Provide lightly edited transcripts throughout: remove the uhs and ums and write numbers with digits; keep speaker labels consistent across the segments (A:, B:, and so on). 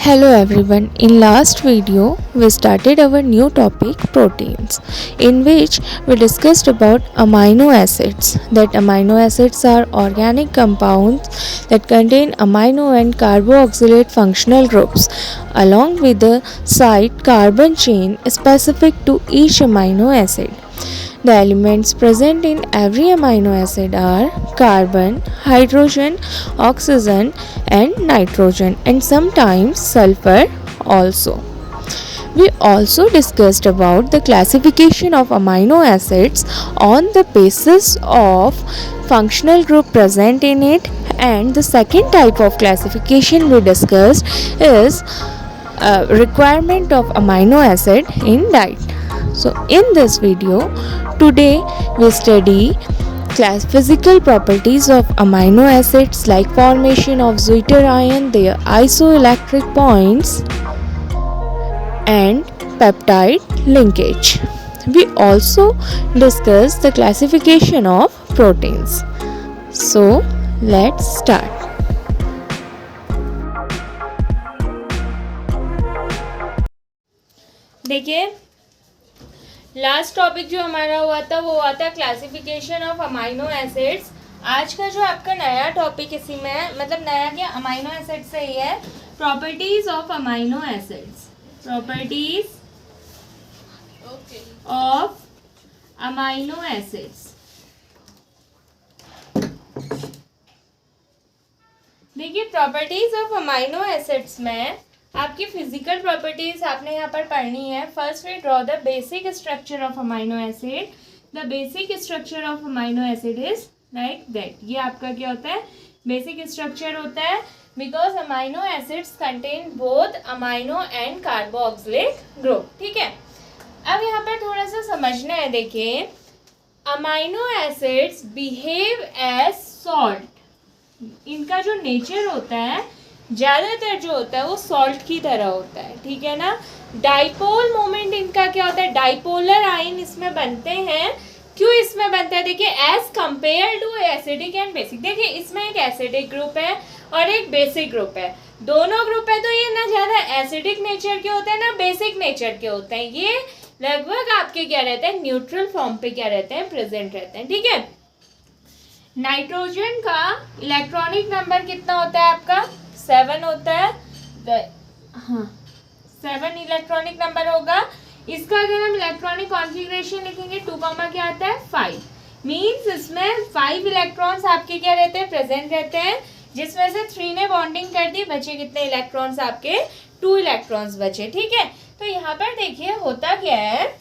A: Hello everyone. In last video we started our new topic proteins, in which we discussed about amino acids. That amino acids are organic compounds that contain amino and carboxylate functional groups along with the side carbon chain specific to each amino acid. The elements present in every amino acid are carbon, hydrogen, oxygen, and nitrogen, and sometimes sulfur also. We also discussed about the classification of amino acids on the basis of functional group present in it, and the second type of classification we discussed is requirement of amino acid in diet. So in this video today we study physical properties of amino acids like formation of zwitter ion, their isoelectric points, and peptide linkage. We also discuss the classification of proteins. So let's start.
B: देखिए last topic जो हमारा हुआ था वो हुआ था classification of amino acids. आज का जो आपका नया टॉपिक इसी में है, मतलब नया क्या, अमाइनो एसिड से ही है, properties of amino acids. Properties of amino acids. देखिए प्रॉपर्टीज ऑफ अमाइनो एसिड्स में आपकी फिजिकल प्रॉपर्टीज आपने यहाँ पर पढ़नी है। First we draw the basic structure of amino acid. The basic structure of amino acid is like that. ये आपका क्या होता है, बेसिक स्ट्रक्चर होता है, because amino acids contain both amino and carboxylic group. ठीक है, अब यहाँ पर थोड़ा सा समझना है। देखिए amino acids behave as salt. इनका जो नेचर होता है ज़्यादातर जो होता है वो सॉल्ट की तरह होता है। ठीक है ना। डाइपोल मोमेंट इनका क्या होता है, डाइपोलर आयन इसमें बनते हैं। क्यों इसमें बनता है, देखिए as compare to acidic and basic. देखिए इसमें एक एसिडिक ग्रुप है और एक बेसिक ग्रुप है। दोनों ग्रुप है तो ये ना ज़्यादा एसिडिक नेचर के होते हैं ना बेसिक नेचर के होते हैं। ये लगभग आपके क्या रहते हैं, न्यूट्रल फॉर्म पे क्या रहते हैं, प्रेजेंट रहते हैं। ठीक है। नाइट्रोजन का इलेक्ट्रॉनिक नंबर कितना होता है आपका, 7 होता है। 7 इलेक्ट्रॉनिक नंबर होगा। इसका अगर हम इलेक्ट्रॉनिक कॉन्फ़िगरेशन लिखेंगे 2 क्या आता है, 5। मीन्स इसमें 5 इलेक्ट्रॉन्स आपके क्या रहते हैं, प्रेजेंट रहते हैं, जिसमें से 3 ने बॉन्डिंग कर दी, बचे कितने इलेक्ट्रॉन्स आपके, 2 इलेक्ट्रॉन्स बचे। ठीक है, तो यहाँ पर देखिए होता क्या है,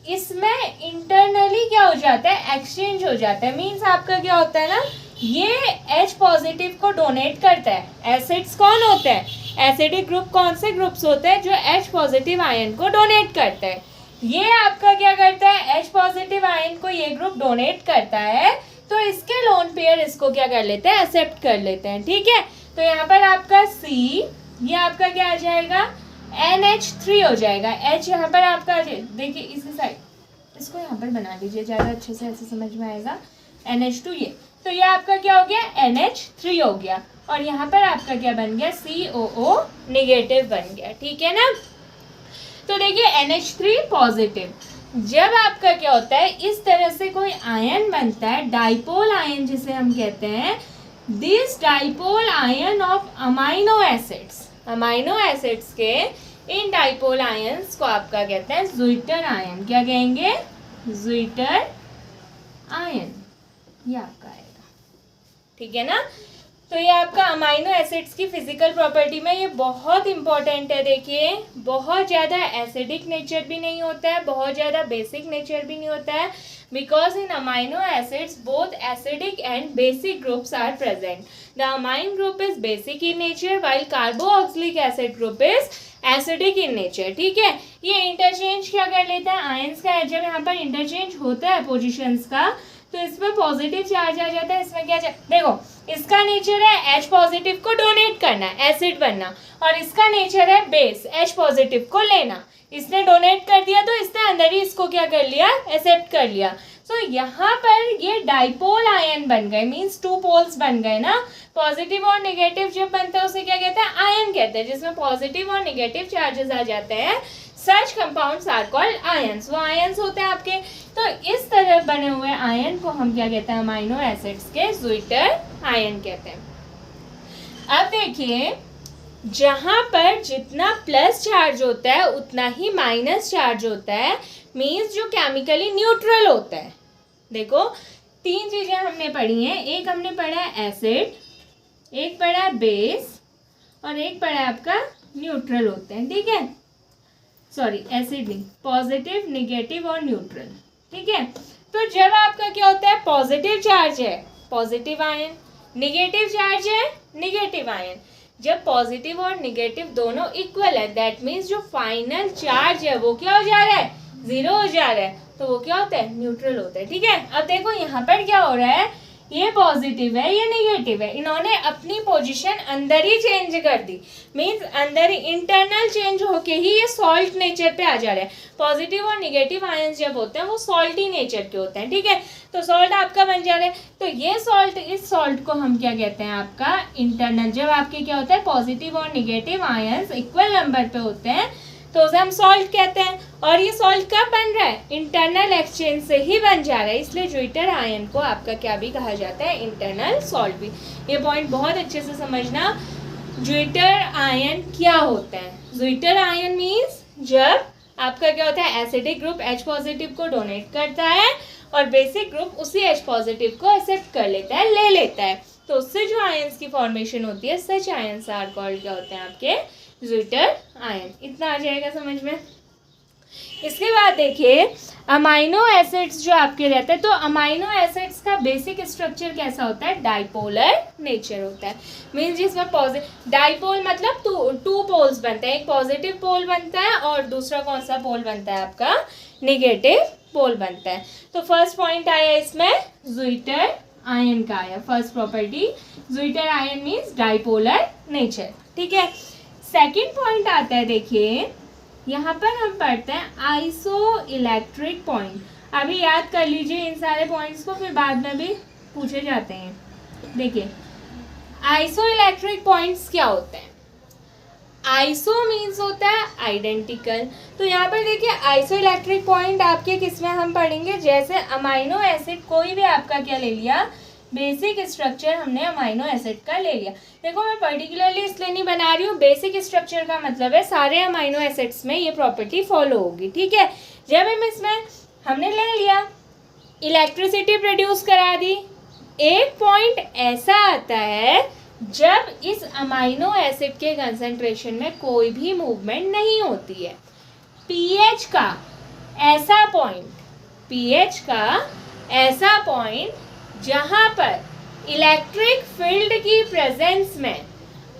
B: इसमें इंटरनली क्या हो जाता है, एक्सचेंज हो जाता है। मीन्स आपका क्या होता है ना, ये H पॉजिटिव को डोनेट करता है। एसिड्स कौन होते हैं, एसिडिक ग्रुप कौन से ग्रुप्स होते हैं, जो H पॉजिटिव आयन को डोनेट करता है। ये आपका क्या करता है, H पॉजिटिव आयन को ये ग्रुप डोनेट करता है, तो इसके लोन पेयर इसको क्या कर लेते हैं, एक्सेप्ट कर लेते हैं। ठीक है, तो यहाँ पर आपका C, ये आपका क्या आ जाएगा, NH3 हो जाएगा। H यहाँ पर आपका, देखिए इसी साइड इसको यहाँ पर बना लीजिए, ज़्यादा अच्छे से ऐसे समझ में आएगा। NH2 ये, तो ये आपका क्या हो गया, NH3 हो गया, और यहाँ पर आपका क्या बन गया, COO नेगेटिव बन गया। ठीक है ना। तो देखिए NH3 पॉजिटिव। जब आपका क्या होता है, इस तरह से कोई आयन बनता है, डाइपोल आयन जिसे हम कहते हैं, this dipole ion of amino acids. Amino acids के इन डाइपोल आयंस को आपका कहते हैं ज़्विटर आयन। क्या कहेंगे, ज़्विटर आयन, ये आपका आएगा। ठीक है ना। तो ये आपका अमाइनो एसिड्स की फिजिकल प्रॉपर्टी में ये बहुत इंपॉर्टेंट है। देखिए बहुत ज़्यादा एसिडिक नेचर भी नहीं होता है, बहुत ज़्यादा बेसिक नेचर भी नहीं होता है, because in amino acids both acidic and basic groups are present. The amine group is basic in nature while carboxylic acid group is acidic in nature. ठीक है, ये इंटरचेंज क्या कर लेता है, आयंस का जब यहाँ पर इंटरचेंज होता है पोजिशंस का, तो इसमें पॉजिटिव चार्ज आ जाता है। इसमें क्या देखो, इसका नेचर है H पॉजिटिव को डोनेट करना, एसिड बनना, और इसका नेचर है बेस, H पॉजिटिव को लेना। इसने डोनेट कर दिया तो इसने अंदर ही इसको क्या कर लिया, एक्सेप्ट कर लिया। सो देखो यहाँ पर ये डाइपोल आयन बन गए, मीन्स 2 पोल्स बन गए ना। पॉजिटिव और नेगेटिव जब बनता है उसे क्या कहते हैं, आयन कहते हैं, जिसमें पॉजिटिव और नेगेटिव चार्जेस आ जाते हैं। सच कंपाउंड्स आर कॉल्ड आयंस, वो आयंस होते हैं आपके। तो इस तरह बने हुए आयन को हम क्या कहते हैं, अमाइनो एसिड्स के ज़्विटर आयन कहते हैं। अब देखिए, जहां पर जितना प्लस चार्ज होता है उतना ही माइनस चार्ज होता है, मीन्स जो केमिकली न्यूट्रल होता है। देखो 3 चीजें हमने पढ़ी हैं, एक हमने पढ़ा है एसिड, एक पढ़ा है बेस और एक पढ़ा है आपका न्यूट्रल होते हैं, ठीक है। सॉरी एसिड नहीं, पॉजिटिव, नेगेटिव और न्यूट्रल, ठीक है। तो जब आपका क्या होता है, पॉजिटिव चार्ज है पॉजिटिव आयन, नेगेटिव चार्ज है नेगेटिव आयन। जब पॉजिटिव और नेगेटिव दोनों इक्वल है, दैट मीन्स जो फाइनल चार्ज है वो क्या हो जा रहा है, 0 हो जा रहा है, तो वो क्या होता है, न्यूट्रल होता है, ठीक है। अब देखो यहाँ पर क्या हो रहा है, ये पॉजिटिव है ये नेगेटिव है, इन्होंने अपनी पोजीशन अंदर ही चेंज कर दी, मीन्स अंदर ही इंटरनल चेंज होके ही ये सॉल्ट नेचर पे आ जा रहा है। पॉजिटिव और नेगेटिव आयंस जब होते हैं वो सॉल्टी नेचर के होते हैं, ठीक है। तो सॉल्ट आपका बन जा रहा है, तो ये सॉल्ट, इस सॉल्ट को हम क्या कहते हैं, आपका इंटरनल। जब आपके क्या होता है, पॉजिटिव और नेगेटिव आयंस इक्वल नंबर पे होते हैं तो उसे हम सॉल्ट कहते हैं। और ये सॉल्ट कब बन रहा है, इंटरनल एक्सचेंज से ही बन जा रहा है, इसलिए ज़्विटर आयन को आपका क्या भी कहा जाता है, इंटरनल सॉल्ट भी। ये पॉइंट बहुत अच्छे से समझना, ज़्विटर आयन क्या होता है। ज़्विटर आयन मीन्स जब आपका क्या होता है, एसिडिक ग्रुप H पॉजिटिव को डोनेट करता है और बेसिक ग्रुप उसी H पॉजिटिव को एक्सेप्ट कर लेता है, ले लेता है, तो उससे जो आयंस की फॉर्मेशन होती है, सच आयंस आर कॉल्ड क्या होते हैं, आपके ज़्विटर आयन। इतना आ जाएगा समझ में। इसके बाद देखिए, अमाइनो एसिड्स जो आपके रहते हैं, तो अमाइनो एसिड्स का बेसिक स्ट्रक्चर कैसा होता है, डाइपोलर नेचर होता है, मीन्स जिसमें डाइपोल मतलब 2 पोल्स बनते हैं, एक पॉजिटिव पोल बनता है और दूसरा कौन सा पोल बनता है, आपका नेगेटिव पोल बनता है। तो फर्स्ट पॉइंट आया इसमें ज़्विटर आयन का आया, first property zwitterion means dipolar nature, ठीक है। सेकेंड पॉइंट आता है, देखिए यहाँ पर हम पढ़ते हैं आइसो इलेक्ट्रिक पॉइंट। अभी याद कर लीजिए इन सारे पॉइंट्स को, फिर बाद में भी पूछे जाते हैं। देखिए आइसो इलेक्ट्रिक पॉइंट्स क्या होते हैं, आइसो मीन्स होता है आइडेंटिकल। तो यहाँ पर देखिए आइसो इलेक्ट्रिक पॉइंट आपके किसमें हम पढ़ेंगे, जैसे अमाइनो एसिड, कोई भी आपका क्या ले लिया, बेसिक स्ट्रक्चर हमने अमाइनो एसिड का ले लिया। देखो मैं पर्टिकुलरली इसलिए नहीं बना रही हूँ, बेसिक स्ट्रक्चर का मतलब है सारे अमाइनो एसिड्स में ये प्रॉपर्टी फॉलो होगी, ठीक है। जब हम इसमें हमने ले लिया, इलेक्ट्रिसिटी प्रोड्यूस करा दी, एक पॉइंट ऐसा आता है जब इस अमाइनो एसिड के कंसंट्रेशन में कोई भी मूवमेंट नहीं होती है। पीएच का ऐसा पॉइंट, पीएच का ऐसा पॉइंट जहां पर इलेक्ट्रिक फील्ड की प्रेजेंस में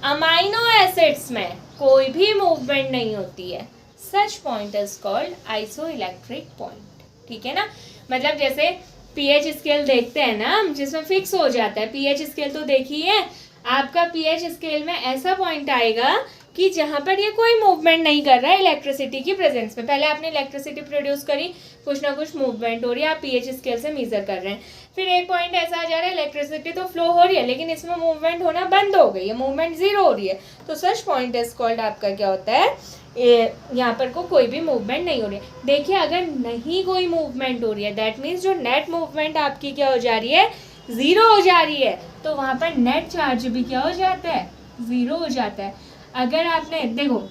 B: अमाइनो एसिड्स में कोई भी मूवमेंट नहीं होती है, such point is called isoelectric point, ठीक है ना। मतलब जैसे पीएच स्केल देखते हैं ना हम, जिसमें फिक्स हो जाता है, पीएच स्केल तो देखिए, आपका पीएच स्केल में ऐसा पॉइंट आएगा कि जहाँ पर ये कोई मूवमेंट नहीं कर रहा है इलेक्ट्रिसिटी की प्रेजेंस में। पहले आपने इलेक्ट्रिसिटी प्रोड्यूस करी, कुछ ना कुछ मूवमेंट हो रही है, आप पीएच स्केल से मेजर कर रहे हैं, फिर एक पॉइंट ऐसा आ जा रहा है इलेक्ट्रिसिटी तो फ्लो हो रही है लेकिन इसमें मूवमेंट होना बंद हो गई है, मूवमेंट 0 हो रही है, तो सच पॉइंट इज कॉल्ड आपका क्या होता है, यहाँ पर कोई भी मूवमेंट नहीं हो रही है। देखिए अगर नहीं कोई मूवमेंट हो रही है, दैट मीन्स जो नेट मूवमेंट आपकी क्या हो जा रही है, 0 हो जा रही है, तो वहाँ पर नेट चार्ज भी क्या हो जाता है, 0 हो जाता है। अगर आपने देखो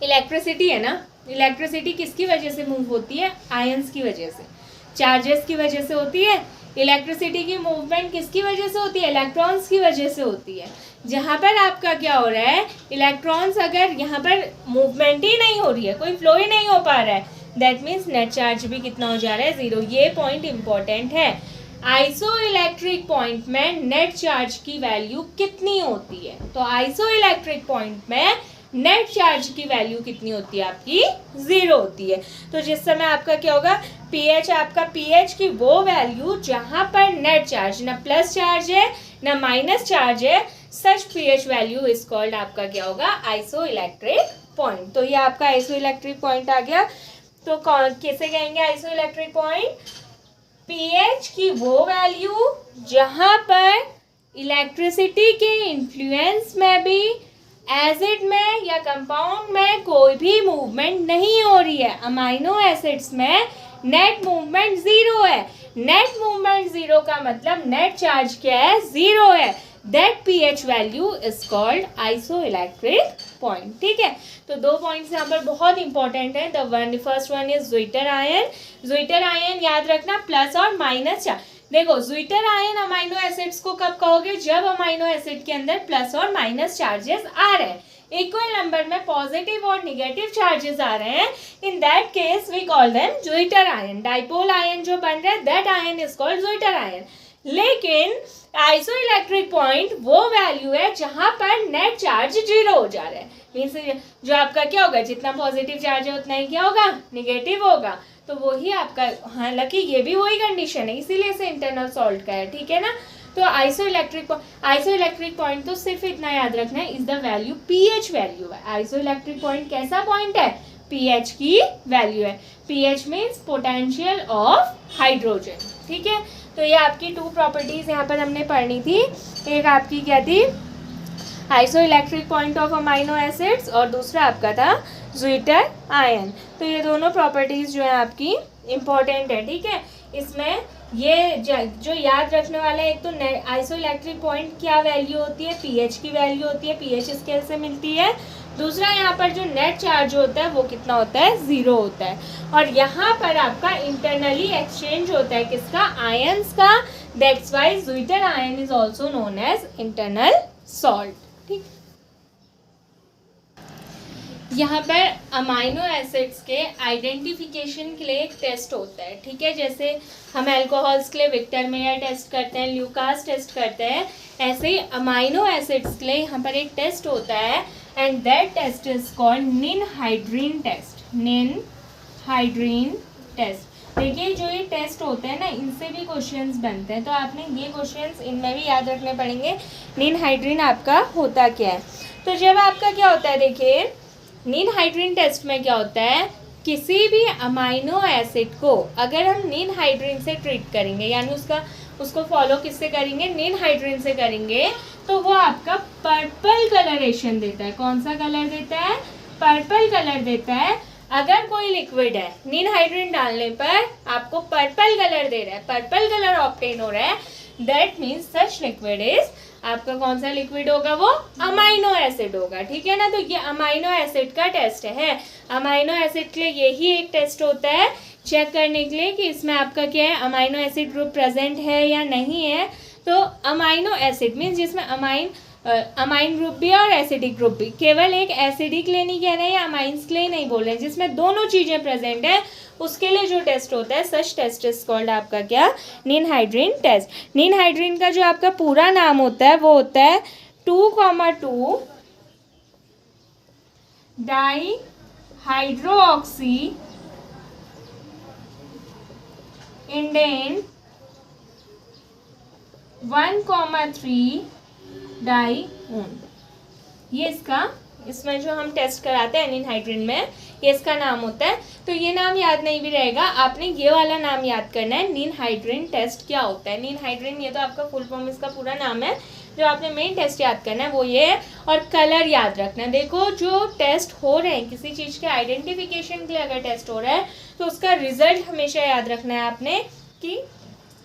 B: इलेक्ट्रिसिटी है ना, इलेक्ट्रिसिटी किसकी वजह से मूव होती है, आयंस की वजह से, चार्जेस की वजह से होती है। इलेक्ट्रिसिटी की मूवमेंट किसकी वजह से होती है, इलेक्ट्रॉन्स की वजह से होती है। जहाँ पर आपका क्या हो रहा है, इलेक्ट्रॉन्स अगर यहाँ पर मूवमेंट ही नहीं हो रही है, कोई फ्लो ही नहीं हो पा रहा है, दैट मीन्स नेट चार्ज भी कितना हो जा रहा है, 0। ये पॉइंट इंपॉर्टेंट है। आइसो इलेक्ट्रिक पॉइंट में नेट चार्ज की वैल्यू कितनी होती है, तो आइसो इलेक्ट्रिक पॉइंट में नेट चार्ज की वैल्यू कितनी होती है, आपकी 0 होती है। तो जिस समय आपका क्या होगा, पीएच, आपका पीएच की वो वैल्यू जहाँ पर नेट चार्ज, ना प्लस चार्ज है ना माइनस चार्ज है, सच पीएच वैल्यू इज कॉल्ड आपका क्या होगा, आइसो इलेक्ट्रिक पॉइंट। तो ये आपका आइसो इलेक्ट्रिक पॉइंट आ गया। तो कैसे कहेंगे आइसो इलेक्ट्रिक पॉइंट, पीएच की वो वैल्यू जहाँ पर इलेक्ट्रिसिटी के इन्फ्लुएंस में भी एसिड में या कंपाउंड में कोई भी मूवमेंट नहीं हो रही है। अमाइनो एसिड्स में नेट मूवमेंट ज़ीरो है। नेट मूवमेंट ज़ीरो का मतलब नेट चार्ज क्या है, ज़ीरो है। That pH value is called isoelectric point. ठीक है, तो दो पॉइंट्स यहाँ पर बहुत इंपॉर्टेंट है। The first one is zwitterion. Zwitterion याद रखना प्लस और माइनस चार्ज। देखो ज़्विटर आयन अमाइनो एसिड्स को कब कहोगे, जब अमाइनो एसिड के अंदर प्लस और माइनस चार्जेस आ रहे हैं, इक्वल नंबर में पॉजिटिव और निगेटिव चार्जेस आ रहे हैं। In that case we call them zwitterion. Dipole ion जो बन रहा है that ion is called zwitterion. लेकिन आइसोइलेक्ट्रिक पॉइंट वो वैल्यू है जहां पर नेट चार्ज जीरो हो जा रहा है। मीन्स जो आपका क्या होगा, जितना पॉजिटिव चार्ज है उतना ही क्या होगा, निगेटिव होगा। तो वही आपका, हालांकि ये भी वही कंडीशन है, इसीलिए इसे इंटरनल सॉल्ट का है। ठीक है ना, तो आइसोइलेक्ट्रिक पॉइंट तो सिर्फ इतना याद रखना है, is the value pH value है। आइसोइलेक्ट्रिक पॉइंट कैसा पॉइंट है, पीएच की वैल्यू है। PH means potential of hydrogen. ठीक है, तो ये आपकी टू प्रॉपर्टीज यहाँ पर हमने पढ़नी थी। एक आपकी क्या थी, isoelectric point of amino acids, और दूसरा आपका था ज़्विटर आयन। तो ये दोनों प्रॉपर्टीज जो है आपकी इम्पॉर्टेंट है। ठीक है, इसमें ये जो याद रखने वाला है, एक तो आइसोइलेक्ट्रिक पॉइंट क्या वैल्यू होती है, पीएच की वैल्यू होती है, पीएच स्केल से मिलती है। दूसरा यहाँ पर जो नेट चार्ज होता है वो कितना होता है, ज़ीरो होता है। और यहाँ पर आपका इंटरनली एक्सचेंज होता है किसका, आयंस का। That's why zwitterion is also known as internal salt. ठीक, यहाँ पर अमाइनो एसिड्स के आइडेंटिफिकेशन के लिए एक टेस्ट होता है। ठीक है, जैसे हम अल्कोहल्स के लिए विक्टर मेयर टेस्ट करते हैं, ल्यूकास टेस्ट करते हैं, ऐसे ही अमाइनो एसिड्स के लिए यहाँ पर एक टेस्ट होता है, and that test is called ninhydrin test. Ninhydrin test. देखिए, जो ये टेस्ट होते हैं ना, इनसे भी क्वेश्चंस बनते हैं, तो आपने ये क्वेश्चंस इनमें भी याद रखने पड़ेंगे। निनहाइड्रीन आपका होता क्या है, तो जब आपका क्या होता है, देखिए निनहाइड्रीन टेस्ट में क्या होता है, किसी भी अमाइनो एसिड को अगर हम निनहाइड्रीन से ट्रीट करेंगे, यानी उसको फॉलो किससे करेंगे, निनहाइड्रीन से करेंगे, तो वो आपका पर्पल कलरेशन देता है। कौन सा कलर देता है, पर्पल कलर देता है। अगर कोई लिक्विड है, निनहाइड्रीन डालने पर आपको पर्पल कलर दे रहा है, पर्पल कलर ऑब्टेन हो रहा है, that means such liquid is, आपका कौन सा लिक्विड होगा, वो अमाइनो एसिड होगा। ठीक है ना, तो ये अमाइनो एसिड का टेस्ट है। अमाइनो एसिड के लिए यही एक टेस्ट होता है, चेक करने के लिए कि इसमें आपका क्या है, अमाइनो एसिड ग्रुप प्रेजेंट है या नहीं है। तो अमाइनो एसिड मीन्स जिसमें अमाइन ग्रुप भी और एसिडिक ग्रुप भी, केवल एक एसिडिक लिए नहीं कह रहे हैं या अमाइंस के लिए नहीं बोल रहे हैं, जिसमें दोनों चीज़ें प्रेजेंट है, उसके लिए जो टेस्ट होता है, सच टेस्ट इज कॉल्ड आपका क्या, निनहाइड्रीन टेस्ट। निनहाइड्रीन का जो आपका पूरा नाम होता है वो होता है 2,2 डाई हाइड्रोक्सी इंडेन 1,3 डाईओन। ये इसमें जो हम टेस्ट कराते हैं निनहाइड्रीन में, ये इसका नाम होता है। तो ये नाम याद नहीं भी रहेगा, आपने ये वाला नाम याद करना है, निनहाइड्रीन टेस्ट क्या होता है। निनहाइड्रीन ये तो आपका फुल फॉर्म, इसका पूरा नाम है। जो आपने मेन टेस्ट याद करना है वो ये है, और कलर याद रखना है। देखो, जो टेस्ट हो रहे हैं किसी चीज़ के आइडेंटिफिकेशन के लिए अगर टेस्ट हो रहा है, तो उसका रिजल्ट हमेशा याद रखना है आपने कि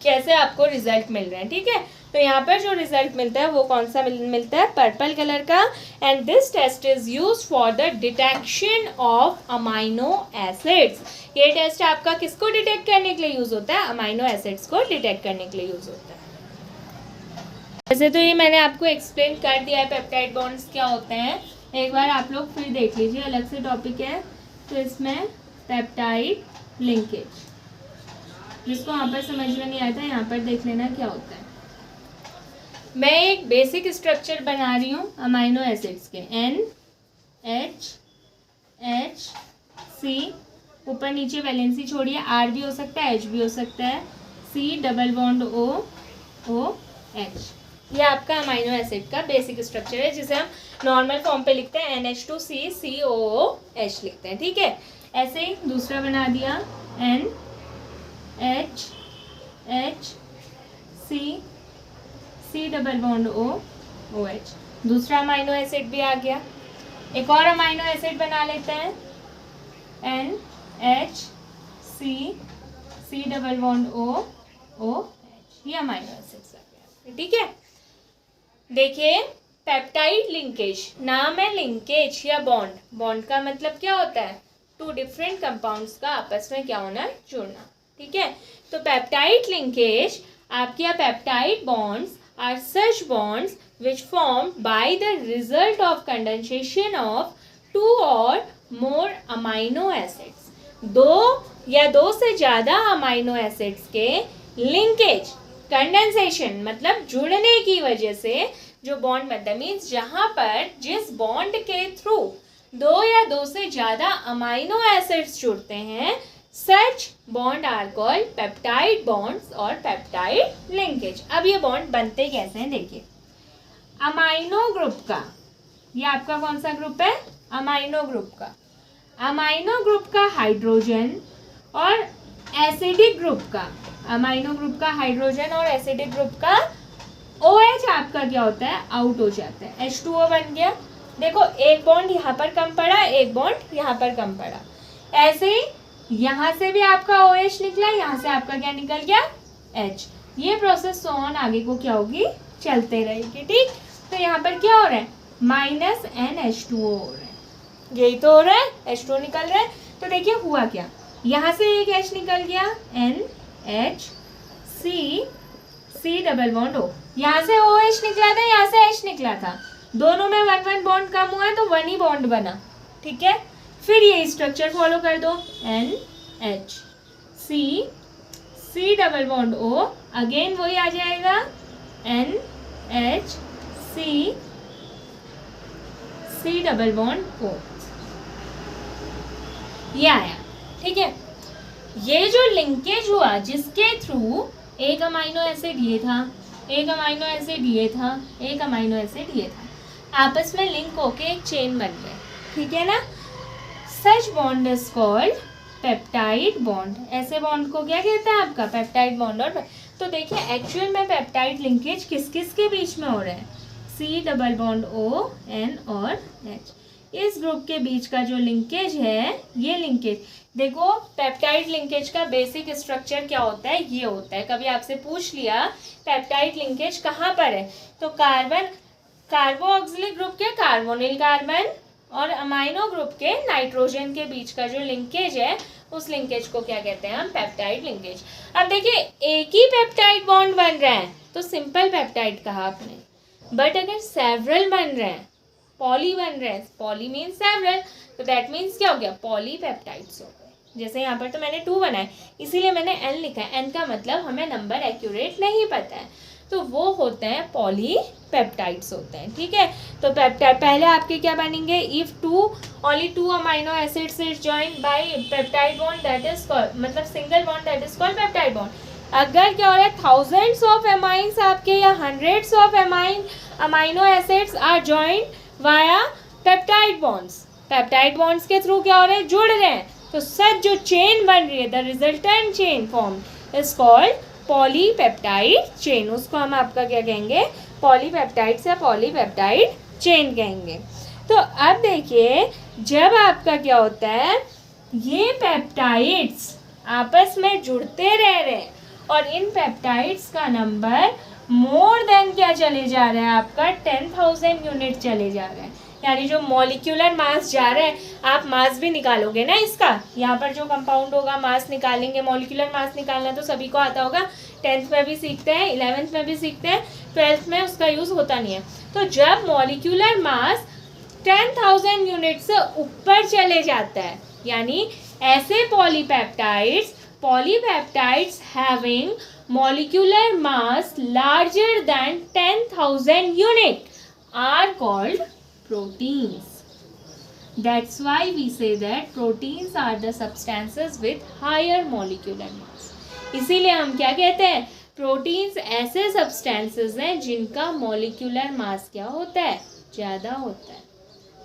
B: कैसे आपको रिजल्ट मिल रहे हैं। ठीक है, तो यहाँ पर जो रिजल्ट मिलता है वो कौन सा मिलता है, पर्पल कलर का। And this test is use for the detection of amino acids. ये टेस्ट आपका किसको डिटेक्ट करने के लिए यूज होता है, अमाइनो एसिड्स को डिटेक्ट करने के लिए यूज होता है। वैसे तो ये मैंने आपको एक्सप्लेन कर दिया है पेप्टाइड बॉन्ड्स क्या होते हैं, एक बार आप लोग फिर देख लीजिए, अलग से टॉपिक है। तो इसमें पेप्टाइड लिंकेज, जिसको यहाँ पर समझ में नहीं आता यहाँ पर देख लेना क्या होता है। मैं एक बेसिक स्ट्रक्चर बना रही हूँ अमाइनो एसिड्स के, NHC, ऊपर नीचे वैलेंसी छोड़िए, R भी हो सकता है, H भी हो सकता है, C डबल बॉन्ड OH। ये आपका अमाइनो एसिड का बेसिक स्ट्रक्चर है, जिसे हम नॉर्मल फॉर्म पे लिखते हैं NH2C COOH लिखते हैं। ठीक है, ऐसे ही दूसरा बना दिया NH H C C double bond O OH। दूसरा अमाइनो एसिड भी आ गया। एक और अमाइनो एसिड बना लेते हैं, NH C C double bond O OH। ये अमाइनो एसिड्स आ गया, ठीक है। देखिए पेप्टाइड लिंकेज, नाम है लिंकेज या बॉन्ड। बॉन्ड का मतलब क्या होता है? टू डिफरेंट कंपाउंड्स का आपस में क्या होना, जुड़ना, ठीक है। तो पेप्टाइड लिंकेज आपके यहाँ peptide bonds are such bonds which formed by the result of condensation of two or more amino acids। दो या दो से ज़्यादा अमाइनो एसिड्स के लिंकेज, कंडेंसेशन मतलब जुड़ने की वजह से जो बॉन्ड बनता है, मीन्स जहाँ पर जिस बॉन्ड के थ्रू दो या दो से ज़्यादा अमाइनो एसिड्स जुड़ते हैं, such bond are called peptide bonds और पेप्टाइड लिंकेज। अब ये बॉन्ड बनते कैसे हैं, देखिए। अमाइनो ग्रुप का, ये आपका कौन सा ग्रुप है? अमाइनो ग्रुप का। अमाइनो ग्रुप का हाइड्रोजन और एसिडिक ग्रुप का, अमाइनो ग्रुप का हाइड्रोजन और एसिडिक ग्रुप का OH आपका क्या होता है, आउट हो जाता है, H2O बन गया। देखो एक बॉन्ड यहाँ पर कम पड़ा, एक बॉन्ड यहाँ पर कम पड़ा, ऐसे ही यहाँ से भी आपका OH निकला, यहाँ से आपका क्या निकल गया, H। ये प्रोसेस ऑन आगे को क्या होगी, चलते रहेगी, ठीक। तो यहाँ पर क्या हो रहा है, माइनस NH2O हो रहा है, यही तो हो रहा है, H2O निकल रहा है। तो देखिए हुआ क्या, यहाँ से एक H निकल गया, NH C double bond O, यहाँ से OH निकला था, यहाँ से H निकला था, दोनों में 1 बॉन्ड कम हुआ है तो 1 ही बॉन्ड बना, ठीक है। फिर ये स्ट्रक्चर फॉलो कर दो, NH C double bond O, again वही आ जाएगा, NH C double bond O, ये आया, ठीक है। ये जो लिंकेज हुआ जिसके थ्रू एक अमाइनो एसिड ये था, एक अमाइनो एसिड ये था, एक अमाइनो एसिड ये था, आपस में लिंक होके एक चेन बन गए, ठीक है ना। Such bond is called peptide bond. ऐसे बॉन्ड को क्या कहते हैं आपका, पेप्टाइड बॉन्ड। और तो देखिए एक्चुअल में पेप्टाइड लिंकेज किस किस के बीच में हो रहा है, C double bond O N और H। इस ग्रुप के बीच का जो लिंकेज है, ये लिंकेज देखो, पेप्टाइड लिंकेज का बेसिक स्ट्रक्चर क्या होता है, ये होता है। कभी आपसे पूछ लिया पेप्टाइड लिंकेज कहाँ पर है, तो कार्बन कार्बोक्सिलिक ग्रुप के कार्बोनिल कार्बन और अमाइनो ग्रुप के नाइट्रोजन के बीच का जो लिंकेज है, उस लिंकेज को क्या कहते हैं हम, पेप्टाइड लिंकेज। अब देखिए एक ही पेप्टाइड बॉन्ड बन रहा है तो सिंपल पेप्टाइड कहा आपने, बट अगर सेवरल बन रहे हैं, पॉली बन रहे हैं, पॉली मीन्स सेवरल, तो दैट मीन्स क्या हो गया, पॉलीपेप्टाइड्स हो गए। जैसे यहाँ पर तो मैंने 2 बनाए, इसीलिए मैंने N लिखा है। N का मतलब हमें नंबर एक्यूरेट नहीं पता है, तो वो होते हैं पॉलीपेप्टाइड्स होते हैं, ठीक है। तो पेप्टाइड पहले आपके क्या बनेंगे, if only 2 amino acids is joined by peptide bond that is called, मतलब single bond that is called peptide bond. अगर क्या हो रहा है, थाउजेंड्स ऑफ एमाइंस आपके या hundreds of amino acids are joined via peptide bonds, peptide bonds के through क्या हो रहे हैं, जुड़ रहे हैं, तो सच जो चेन बन रही है, the resultant chain form is called polypeptide chain. उसको हम आपका क्या कहेंगे, पॉलीपेप्टाइड्स या पॉलीपेप्टाइड चेन कहेंगे। तो अब देखिए जब आपका क्या होता है, ये पेप्टाइड्स आपस में जुड़ते रह रहे हैं और इन पेप्टाइड्स का नंबर मोर देन क्या चले जा रहा है आपका, 10,000 यूनिट चले जा रहा है। यानी जो मॉलिक्यूलर मास जा रहा है, आप मास भी निकालोगे ना इसका, यहाँ पर जो कंपाउंड होगा मास निकालेंगे, मॉलिक्यूलर मास निकालना तो सभी को आता होगा, 10th में भी सीखते हैं, 11th में भी सीखते हैं, 12th में उसका यूज़ होता नहीं है। तो जब मॉलिक्यूलर मास 10,000 यूनिट से ऊपर चले जाता है, यानी ऐसे polypeptides having molecular mass larger than 10,000 unit are called proteins. That's why we say that proteins are the substances with higher molecular mass. इसीलिए हम क्या कहते हैं, प्रोटीन्स ऐसे सब्सटेंसेस हैं जिनका मॉलिक्यूलर मास क्या होता है, ज़्यादा होता है।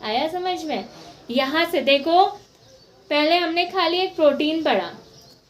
B: आया समझ में। यहाँ से देखो, पहले हमने खाली एक प्रोटीन पढ़ा,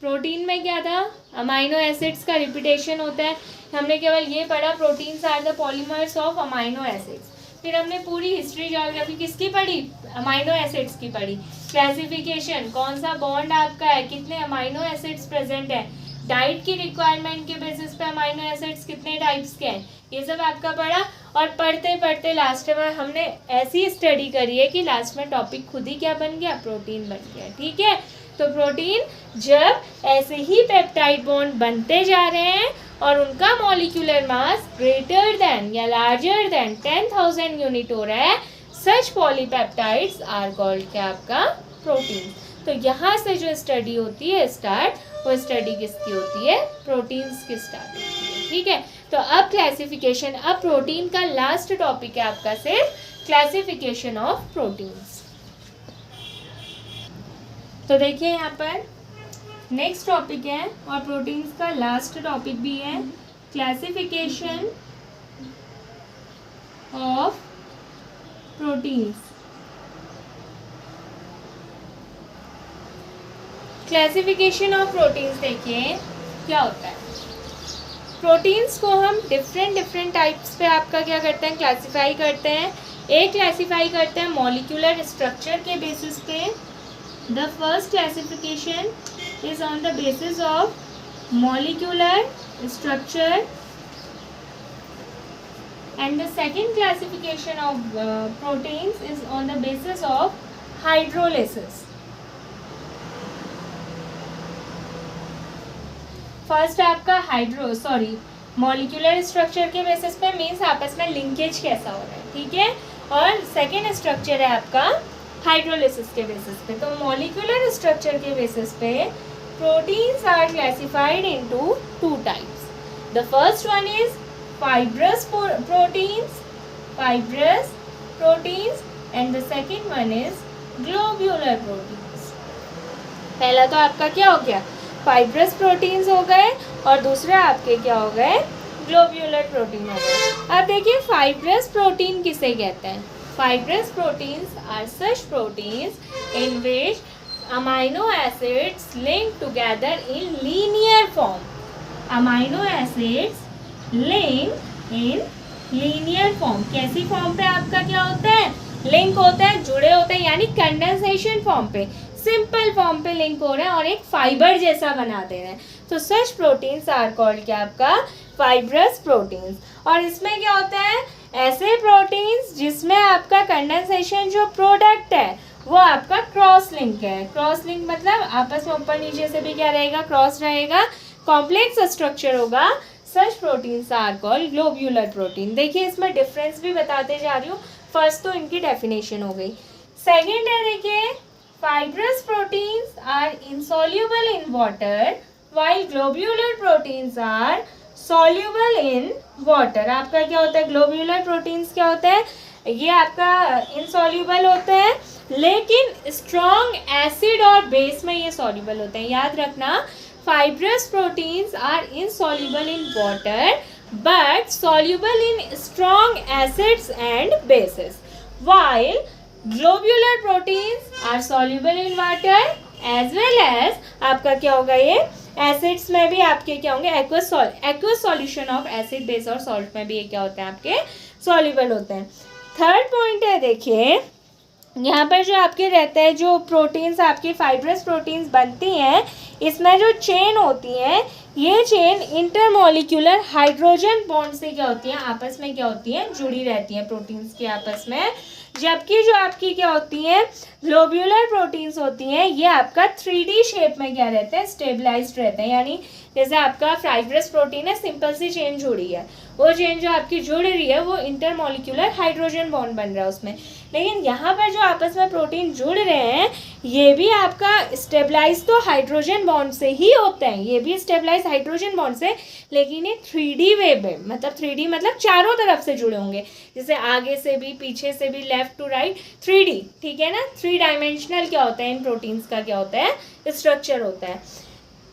B: प्रोटीन में क्या था, अमाइनो एसिड्स का रिपीटेशन होता है, हमने केवल ये पढ़ा proteins are the polymers of amino acids. फिर हमने पूरी हिस्ट्री ज्योग्राफी किसकी पढ़ी, अमाइनो एसिड्स की पढ़ी। क्लासिफिकेशन, कौन सा बॉन्ड आपका है, कितने अमाइनो एसिड्स प्रेजेंट है, डाइट की रिक्वायरमेंट के बेसिस पे अमाइनो एसिड्स कितने टाइप्स के हैं, ये सब आपका पढ़ा। और पढ़ते पढ़ते लास्ट में हमने ऐसी स्टडी करी है कि लास्ट में टॉपिक खुद ही क्या बन गया, प्रोटीन बन गया। ठीक है, तो प्रोटीन जब ऐसे ही पेप्टाइड बॉन्ड बनते जा रहे हैं और उनका मॉलिक्यूलर मास ग्रेटर देन या लार्जर देन 10,000 यूनिट हो रहा है, सच पॉलीपेप्टाइड्स आर कॉल्ड क्या, आपका प्रोटीन। तो यहाँ से जो स्टडी होती है स्टार्ट, वो स्टडी किसकी होती है, प्रोटीन्स की स्टार्ट होती है। ठीक है, तो अब क्लासिफिकेशन, अब प्रोटीन का लास्ट टॉपिक है आपका सिर्फ क्लासिफिकेशन ऑफ प्रोटीन्स। तो देखिए यहाँ पर नेक्स्ट टॉपिक है और प्रोटीन्स का लास्ट टॉपिक भी है, classification of proteins. Classification of proteins देखिए क्या होता है। प्रोटीन्स को हम डिफरेंट टाइप्स पे आपका क्या करते हैं, क्लासिफाई करते हैं। एक क्लासिफाई करते हैं मॉलिक्यूलर स्ट्रक्चर के बेसिस पे। The first classification is on the basis of molecular structure and the second classification of proteins is on the basis of hydrolysis. First आपका मॉलिक्यूलर स्ट्रक्चर के बेसिस पे, मीन्स आपस में linkage कैसा हो रहा है। ठीक है, और सेकेंड स्ट्रक्चर है आपका हाइड्रोलिसिस के बेसिस पे। तो मॉलिक्यूलर स्ट्रक्चर के बेसिस पे proteins are classified into two types. The first one is fibrous proteins and the second one is globular proteins। पहला तो आपका क्या हो गया, फाइब्रस प्रोटीन्स हो गए और दूसरा आपके क्या हो गए, ग्लोब्यूलर प्रोटीन हो गए। अब देखिए फाइब्रस प्रोटीन किसे कहते हैं। Fibrous proteins are such proteins in which amino acids link together in linear form. Amino acids link in linear form, कैसी फॉर्म पे आपका क्या होता है, लिंक होता है, जुड़े होते हैं, यानी कंडेंसेशन फॉर्म पे, सिंपल फॉर्म पे लिंक हो रहे हैं और एक फाइबर जैसा बना दे रहे हैं। तो सच प्रोटीन्स आर कॉल्ड क्या, आपका फाइब्रस प्रोटीन्स। और इसमें क्या होता है, ऐसे प्रोटीन्स जिसमें आपका कंडेंसेशन जो प्रोडक्ट है वो आपका क्रॉस लिंक है। क्रॉस लिंक मतलब आपस में ऊपर नीचे से भी क्या रहेगा, क्रॉस रहेगा, कॉम्प्लेक्स स्ट्रक्चर होगा। Such proteins are called globular protein. देखिए इसमें डिफरेंस भी बताते जा रही हूँ। फर्स्ट तो इनकी डेफिनेशन हो गई। सेकेंड है देखिए, fibrous proteins are insoluble in water while globular proteins are soluble in water। आपका क्या होता है, ग्लोब्यूलर प्रोटीन्स क्या होता है, ये आपका इनसॉल्यूबल होता है लेकिन स्ट्रॉन्ग एसिड और बेस में ये सॉल्यूबल होते हैं। याद रखना, fibrous proteins are insoluble in water but soluble in strong acids and bases, while globular proteins are soluble in water as well as आपका क्या होगा, ये एसिड्स में भी आपके क्या होंगे, aqueous solution of acid base और सॉल्ट में भी ये क्या होते हैं, आपके सॉल्यूबल होते हैं। थर्ड पॉइंट है देखिए, यहाँ पर जो आपके रहते हैं, जो प्रोटीन्स आपकी फाइब्रस प्रोटीन्स बनती हैं, इसमें जो चेन होती है, ये चेन इंटरमॉलिक्यूलर हाइड्रोजन बॉन्ड से क्या होती है, आपस में क्या होती है, जुड़ी रहती हैं प्रोटीन्स के आपस में। जबकि जो आपकी क्या होती हैं, ग्लोब्यूलर प्रोटीन्स होती हैं, ये आपका 3D शेप में क्या रहते हैं, स्टेबलाइज्ड रहते हैं। यानी जैसे आपका फाइब्रस प्रोटीन है, सिंपल सी चेन जुड़ी है, वो चेन जो आपकी जुड़ रही है वो इंटरमॉलिक्यूलर हाइड्रोजन बॉन्ड बन रहा है उसमें। लेकिन यहाँ पर जो आपस में प्रोटीन जुड़ रहे हैं, ये भी आपका स्टेबलाइज तो हाइड्रोजन बॉन्ड से ही होते हैं, ये भी स्टेबलाइज हाइड्रोजन बॉन्ड से, लेकिन ये 3D वे में, मतलब 3D मतलब चारों तरफ से जुड़े होंगे, जैसे आगे से भी, पीछे से भी, लेफ्ट टू राइट, 3D। ठीक है ना, 3 डायमेंशनल क्या होता है इन प्रोटीन्स का, क्या होता है, स्ट्रक्चर होता है।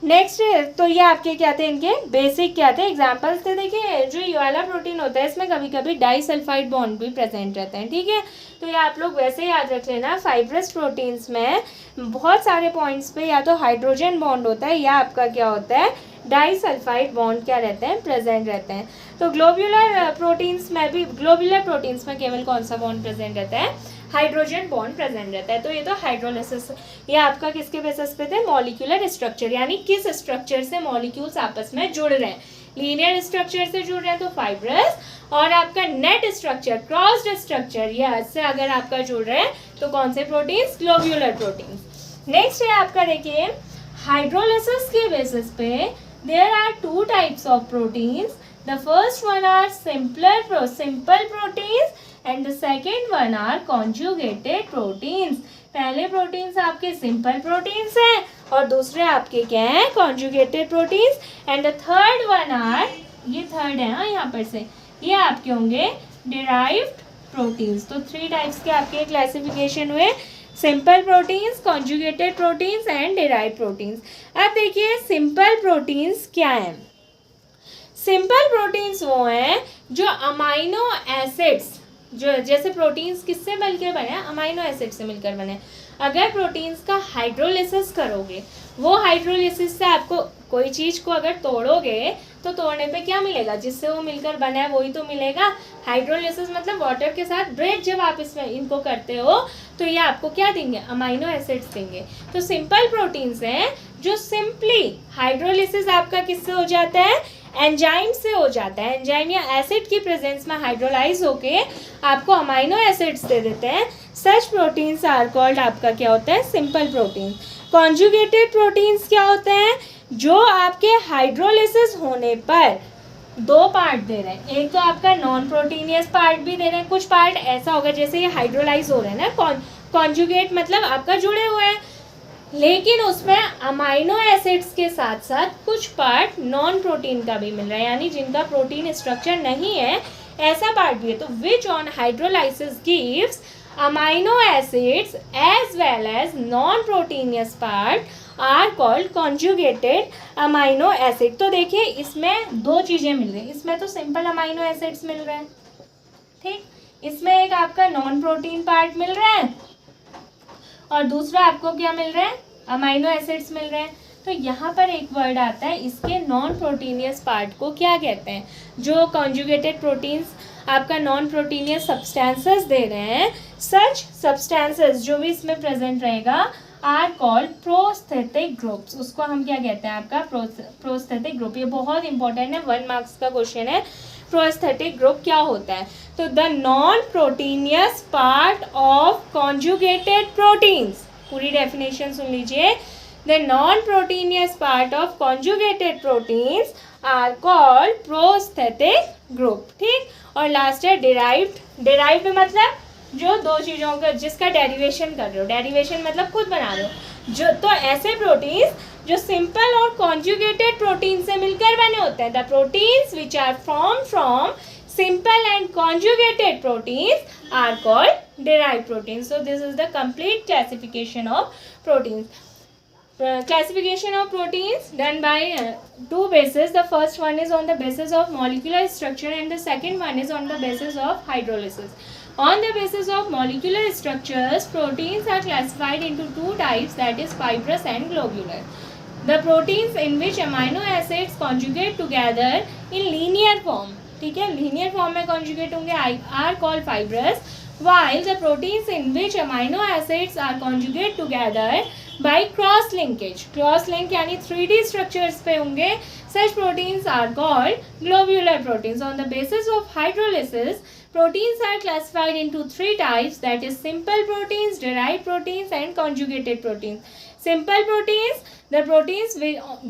B: नेक्स्ट तो ये आपके क्या थे, इनके बेसिक क्या थे, एग्जांपल्स थे। देखिए जो ये वाला प्रोटीन होता है इसमें कभी कभी डाइसल्फाइड बॉन्ड भी प्रेजेंट रहते हैं, ठीक है। तो ये आप लोग वैसे याद रख लेना, फाइब्रस प्रोटीन्स में बहुत सारे पॉइंट्स पे या तो हाइड्रोजन बॉन्ड होता है या आपका क्या होता है, डाइसल्फाइड बॉन्ड क्या रहते हैं, प्रेजेंट रहते हैं। तो ग्लोब्यूलर प्रोटीन्स में केवल कौन सा बॉन्ड प्रेजेंट रहता है, हाइड्रोजन बॉन्ड प्रेजेंट रहता है। तो ये तो हाइड्रोलिसिस, ये आपका किसके बेसिस पे थे, मॉलिक्यूलर स्ट्रक्चर, यानी किस स्ट्रक्चर से मॉलिक्यूल्स आपस में जुड़ रहे हैं। लीनियर स्ट्रक्चर से जुड़ रहे हैं तो फाइब्रस, और आपका नेट स्ट्रक्चर, क्रॉस्ड स्ट्रक्चर, ये से अगर आपका जुड़ रहे हैं तो कौन से प्रोटीन्स, ग्लोब्यूलर प्रोटीन्स। नेक्स्ट है आपका देखिए हाइड्रोलिसिस के बेसिस पे there are two types of proteins. The first one are simple proteins and the second one are conjugated proteins. पहले प्रोटीन्स आपके सिंपल प्रोटीन्स हैं और दूसरे आपके क्या हैं, conjugated proteins. And the third one are, ये थर्ड है हाँ यहाँ पर से, ये आपके होंगे डिराइव्ड प्रोटीन्स। तो 3 टाइप्स के आपके क्लासिफिकेशन हुए, simple proteins, conjugated proteins and derived proteins. अब देखिए सिंपल प्रोटीन्स क्या हैं। सिंपल प्रोटीन्स वो हैं जो अमाइनो एसिड्स, जो जैसे प्रोटीन्स किससे मिलकर बने हैं, अमाइनो एसिड से मिलकर बने। अगर प्रोटीन्स का हाइड्रोलिसिस करोगे, वो हाइड्रोलिसिस से आपको कोई चीज़ को अगर तोड़ोगे तो तोड़ने पे क्या मिलेगा, जिससे वो मिलकर बना है वही तो मिलेगा। हाइड्रोलिसिस मतलब वाटर के साथ ब्रेक जब आप इसमें इनको करते हो तो ये आपको क्या देंगे, अमाइनो एसिड्स देंगे। तो सिंपल प्रोटीन्स हैं जो सिंपली हाइड्रोलिसिस आपका किससे हो जाता है, एंजाइम से हो जाता है। एंजाइम या एसिड की प्रेजेंस में हाइड्रोलाइज होके आपको अमाइनो एसिड्स दे देते हैं। सच प्रोटीन्स आर कॉल्ड, आपका क्या होता है, सिंपल प्रोटीन। कॉन्जुगेटेड प्रोटीन्स क्या होते हैं, जो आपके हाइड्रोलिसिस होने पर 2 पार्ट दे रहे हैं। एक तो आपका नॉन प्रोटीनियस पार्ट भी दे रहे हैं, कुछ पार्ट ऐसा होगा जैसे ये हाइड्रोलाइज हो रहे हैं ना, कॉन्जुगेट मतलब आपका जुड़े हुए हैं, लेकिन उसमें अमाइनो एसिड्स के साथ साथ कुछ पार्ट नॉन प्रोटीन का भी मिल रहा है, यानी जिनका प्रोटीन स्ट्रक्चर नहीं है ऐसा पार्ट भी है। तो which on hydrolysis gives amino acids as well as non proteinaceous part are called conjugated amino acid. तो देखिए इसमें 2 चीज़ें मिल रही हैं, इसमें तो सिंपल अमाइनो एसिड्स मिल रहे हैं, ठीक, इसमें एक आपका नॉन प्रोटीन पार्ट मिल रहा है और दूसरा आपको क्या मिल रहा है, अमाइनो एसिड्स मिल रहे हैं। तो यहाँ पर एक वर्ड आता है, इसके नॉन प्रोटीनियस पार्ट को क्या कहते हैं, जो कॉन्जुगेटेड प्रोटीन्स आपका नॉन प्रोटीनियस सब्सटेंसेस दे रहे हैं, सच सब्सटेंसेस जो भी इसमें प्रेजेंट रहेगा आर कॉल्ड प्रोस्थेटिक ग्रुप्स। उसको हम क्या कहते हैं, आपका प्रोस्थेटिक ग्रुप। ये बहुत इंपॉर्टेंट है, 1 मार्क्स का क्वेश्चन है। प्रोस्थेटिक ग्रुप क्या होता है, तो the non proteinaceous part of conjugated proteins. पूरी डेफिनेशन सुन लीजिए, the non proteinaceous part of conjugated proteins are called prosthetic group, ठीक। और लास्ट है डिराइव्ड मतलब जो 2 चीज़ों का जिसका डेरिवेशन कर रहे हो, डेरिवेशन मतलब खुद बना रहे हो, जो तो ऐसे प्रोटीन्स जो सिंपल और कॉन्जुगेटेड प्रोटीन से मिलकर बने होते हैं। The proteins which are form from simple and conjugated proteins are called derived proteins. So this is the complete classification of proteins. Classification of proteins done by 2 bases. The first one is on the basis of molecular structure and the second one is on the basis of hydrolysis. On the basis of molecular structures, proteins are classified into 2 types, that is fibrous and globular. The proteins in which amino acids conjugate together in linear form, ठीक है, linear form में conjugate होंगे, are called fibrous, while the proteins in which amino acids are conjugate together by cross linkage, cross link यानी 3D structures पे होंगे, such proteins are called globular proteins. On the basis of hydrolysis, proteins are classified into 3 types, that is simple proteins, derived proteins and conjugated proteins. Simple proteins, the proteins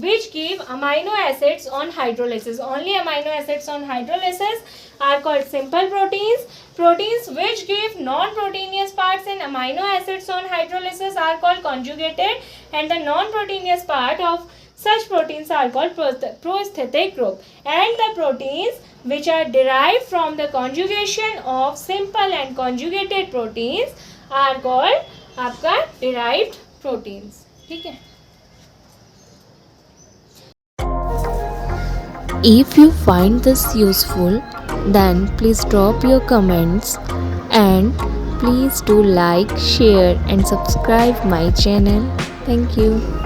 B: which give amino acids on hydrolysis, only amino acids on hydrolysis are called simple proteins. Proteins which give non-proteinous parts and amino acids on hydrolysis are called conjugated, and the non-proteinous part of such proteins are called prosthetic group. And the proteins which are derived from the conjugation of simple and conjugated proteins are called आपका derived proteins, ठीक है।
A: If you find this useful, then please drop your comments and please do like, share and subscribe my channel. Thank you.